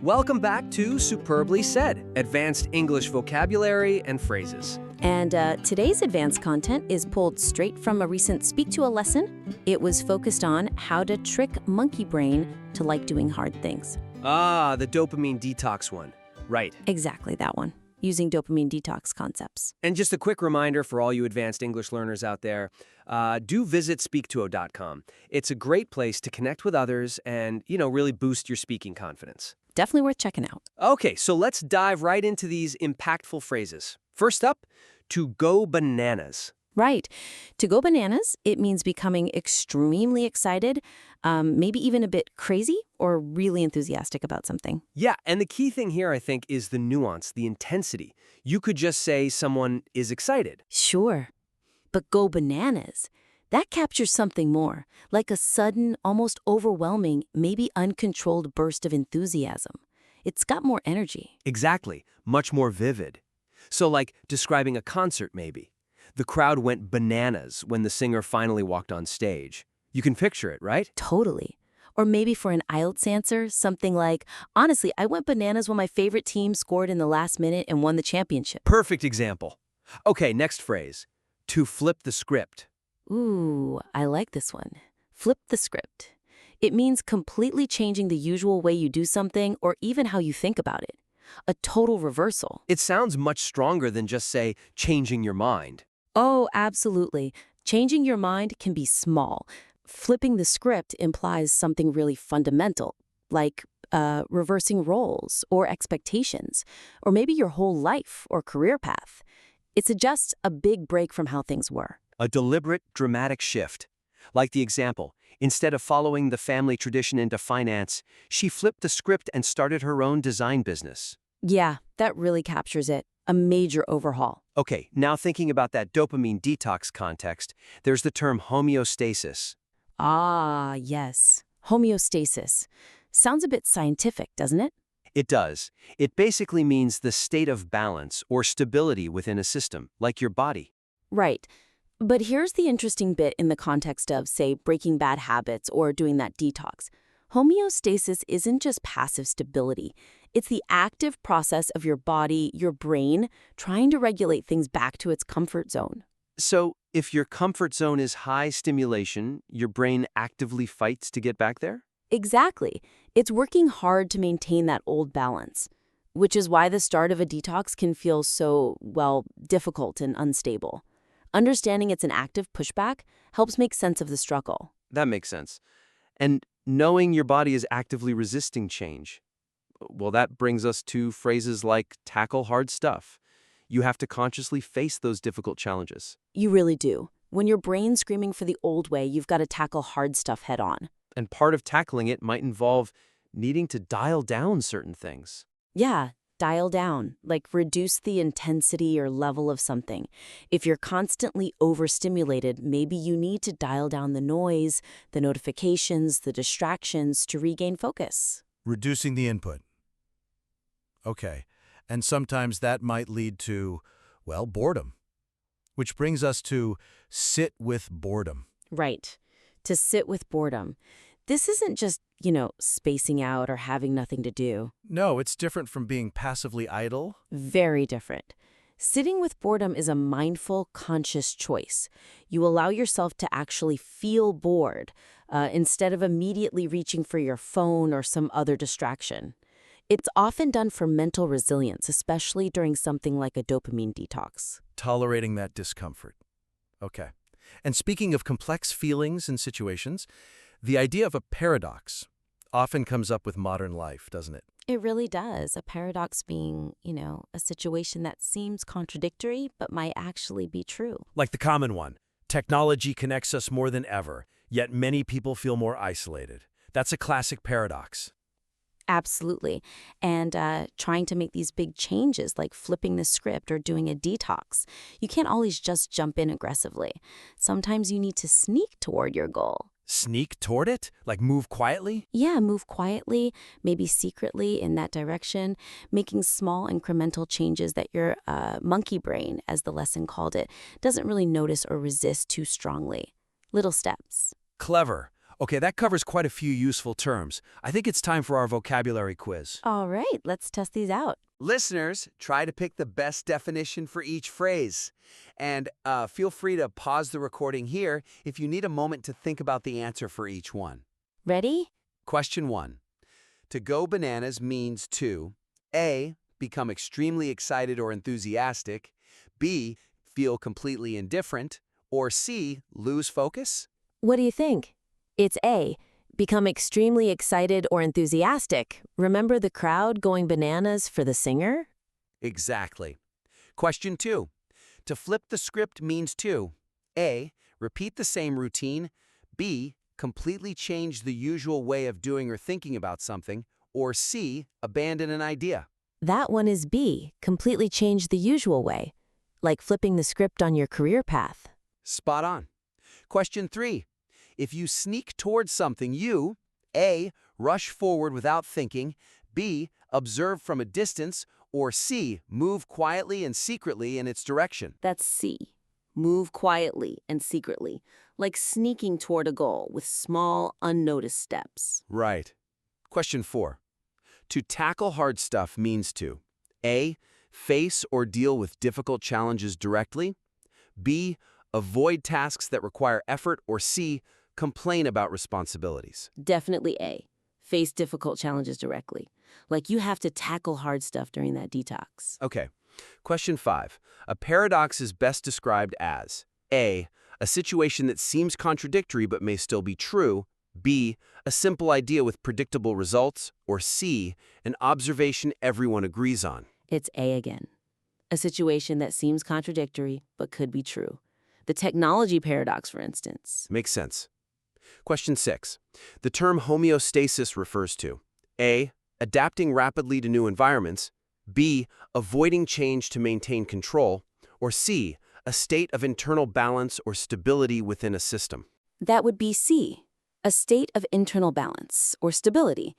Welcome back to Superbly Said, advanced English vocabulary and phrases. And today's advanced content is pulled straight from a recent SpeakDuo lesson. It was focused on how to trick monkey brain to like doing hard things. Ah, the dopamine detox one. Right. Exactly that one, using dopamine detox concepts. And just a quick reminder for all you advanced English learners out there, do visit SpeakDuo.com. It's a great place to connect with others and, really boost your speaking confidence. Definitely worth checking out. Okay, so let's dive right into these impactful phrases. First up, to go bananas. Right. To go bananas, it means becoming extremely excited, maybe even a bit crazy or really enthusiastic about something. Yeah, and the key thing here, I think, is the nuance, the intensity. You could just say someone is excited. Sure. But go bananas, that captures something more, like a sudden, almost overwhelming, maybe uncontrolled burst of enthusiasm. It's got more energy. Exactly, much more vivid. So like describing a concert, maybe. The crowd went bananas when the singer finally walked on stage. You can picture it, right? Totally. Or maybe for an IELTS answer, something like, honestly, I went bananas when my favorite team scored in the last minute and won the championship. Perfect example. Okay, next phrase. To flip the script. Ooh, I like this one. Flip the script. It means completely changing the usual way you do something or even how you think about it. A total reversal. It sounds much stronger than just, say, changing your mind. Oh, absolutely. Changing your mind can be small. Flipping the script implies something really fundamental, like reversing roles or expectations, or maybe your whole life or career path. It's just a big break from how things were. A deliberate, dramatic shift. Like the example, instead of following the family tradition into finance, she flipped the script and started her own design business. Yeah, that really captures it. A major overhaul. Okay, now thinking about that dopamine detox context, there's the term homeostasis. Ah, yes. Homeostasis. Sounds a bit scientific, doesn't it? It does. It basically means the state of balance or stability within a system, like your body. Right. But here's the interesting bit in the context of, say, breaking bad habits or doing that detox. Homeostasis isn't just passive stability. It's the active process of your body, your brain, trying to regulate things back to its comfort zone. So, if your comfort zone is high stimulation, your brain actively fights to get back there? Exactly. It's working hard to maintain that old balance, which is why the start of a detox can feel so, difficult and unstable. Understanding it's an active pushback helps make sense of the struggle. That makes sense. And knowing your body is actively resisting change. Well, that brings us to phrases like tackle hard stuff. You have to consciously face those difficult challenges. You really do. When your brain's screaming for the old way, you've got to tackle hard stuff head on. And part of tackling it might involve needing to dial down certain things. Yeah, dial down, like reduce the intensity or level of something. If you're constantly overstimulated, maybe you need to dial down the noise, the notifications, the distractions to regain focus. Reducing the input. Okay, and sometimes that might lead to, boredom. Which brings us to sit with boredom. Right. To sit with boredom. This isn't just, spacing out or having nothing to do. No, it's different from being passively idle. Very different. Sitting with boredom is a mindful, conscious choice. You allow yourself to actually feel bored instead of immediately reaching for your phone or some other distraction. It's often done for mental resilience, especially during something like a dopamine detox. Tolerating that discomfort. Okay. And speaking of complex feelings and situations, the idea of a paradox often comes up with modern life, doesn't it? It really does. A paradox being, a situation that seems contradictory but might actually be true. Like the common one. Technology connects us more than ever, yet many people feel more isolated. That's a classic paradox. Absolutely. And trying to make these big changes like flipping the script or doing a detox, you can't always just jump in aggressively. Sometimes you need to sneak toward your goal. Sneak toward it? Like move quietly? Yeah, move quietly, maybe secretly in that direction, making small incremental changes that your monkey brain, as the lesson called it, doesn't really notice or resist too strongly. Little steps. Clever. Okay, that covers quite a few useful terms. I think it's time for our vocabulary quiz. All right, let's test these out. Listeners, try to pick the best definition for each phrase. And feel free to pause the recording here if you need a moment to think about the answer for each one. Ready? Question 1. To go bananas means to A. Become extremely excited or enthusiastic, B. Feel completely indifferent, or C. Lose focus? What do you think? It's A. Become extremely excited or enthusiastic. Remember the crowd going bananas for the singer? Exactly. Question 2. To flip the script means to A. Repeat the same routine, B. Completely change the usual way of doing or thinking about something, or C. Abandon an idea. That one is B. Completely change the usual way, like flipping the script on your career path. Spot on. Question 3. If you sneak towards something, you A. Rush forward without thinking, B. Observe from a distance, or C. Move quietly and secretly in its direction. That's C. Move quietly and secretly, like sneaking toward a goal with small, unnoticed steps. Right. Question 4. To tackle hard stuff means to A. Face or deal with difficult challenges directly, B. Avoid tasks that require effort, or C. Complain about responsibilities. Definitely A. Face difficult challenges directly. Like you have to tackle hard stuff during that detox. Okay. Question 5. A paradox is best described as A. A situation that seems contradictory but may still be true, B. A simple idea with predictable results, or C. An observation everyone agrees on. It's A again. A situation that seems contradictory but could be true. The technology paradox, for instance. Makes sense. Question 6. The term homeostasis refers to A. Adapting rapidly to new environments, B. Avoiding change to maintain control, or C. A state of internal balance or stability within a system. That would be C. A state of internal balance or stability.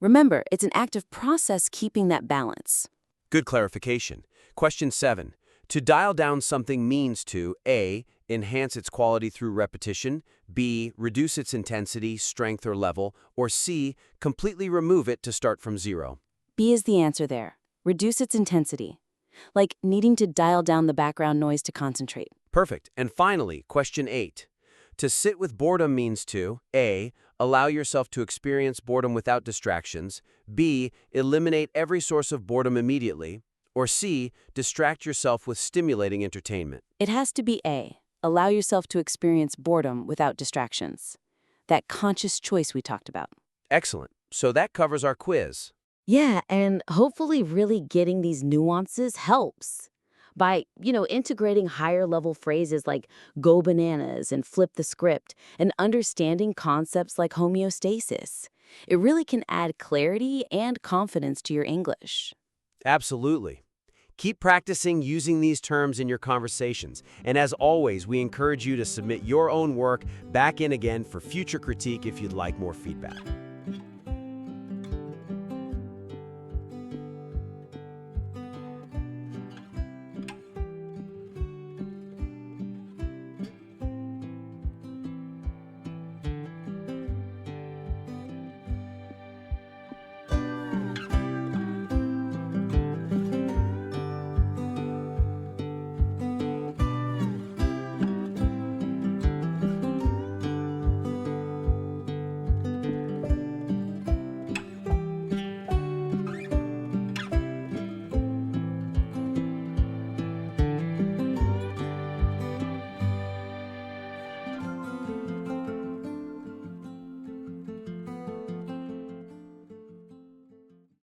Remember, it's an active process keeping that balance. Good clarification. Question 7. To dial down something means to A. Enhance its quality through repetition, B. Reduce its intensity, strength, or level, or C. Completely remove it to start from zero. B is the answer there. Reduce its intensity. Like needing to dial down the background noise to concentrate. Perfect. And finally, question 8. To sit with boredom means to A. Allow yourself to experience boredom without distractions, B. Eliminate every source of boredom immediately, or C. Distract yourself with stimulating entertainment. It has to be A. Allow yourself to experience boredom without distractions. That conscious choice we talked about. Excellent. So that covers our quiz. Yeah, and hopefully really getting these nuances helps. By, integrating higher level phrases like go bananas and flip the script and understanding concepts like homeostasis. It really can add clarity and confidence to your English. Absolutely. Keep practicing using these terms in your conversations. And as always, we encourage you to submit your own work back in again for future critique if you'd like more feedback.